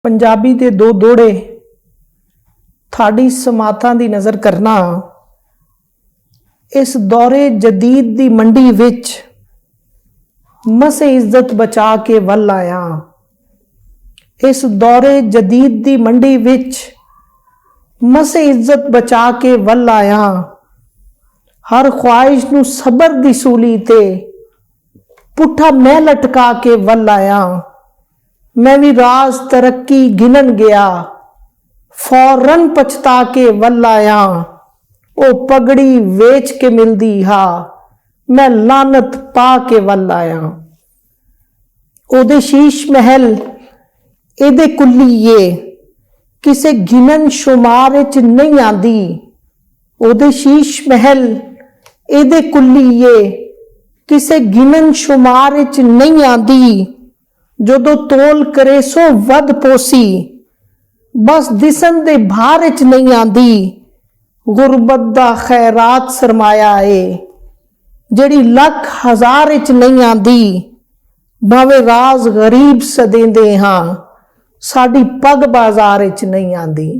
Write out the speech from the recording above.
पंजाबी दे दो दोड़े थाड़ी समातां दी नज़र करना इस दौरे जदीद दी मंडी विच मसे इज्जत बचा के वल आया। इस दौरे जदीद दी मंडी विच मसे इज्जत बचा के वल आया। हर ख्वाहिश नू सबर दी सूली ते पुठा मैं लटका के वल आया। मैं भी राज तरक्की गिनन गया, फौरन पछता के वल आया। ओ पगड़ी वेच के मिलदी हा, मैं लानत पा के वल आया। ओदे शीश महल एदे कुल्लीए किसे गिनन शुमार च नहीं आंदी। ओदे शीश महल एदे कुल्लीए किसे गिनन शुमार च नहीं आंदी। जदों तोल करे सो वध पोसी, बस दिसन दे भार च नहीं आंदी। गुरबत दा खैरात सरमाया है, जड़ी लख हजार च नहीं आंदी। भावे राज गरीब सदेंदे हां, साडी पग बाजार च नहीं आंदी।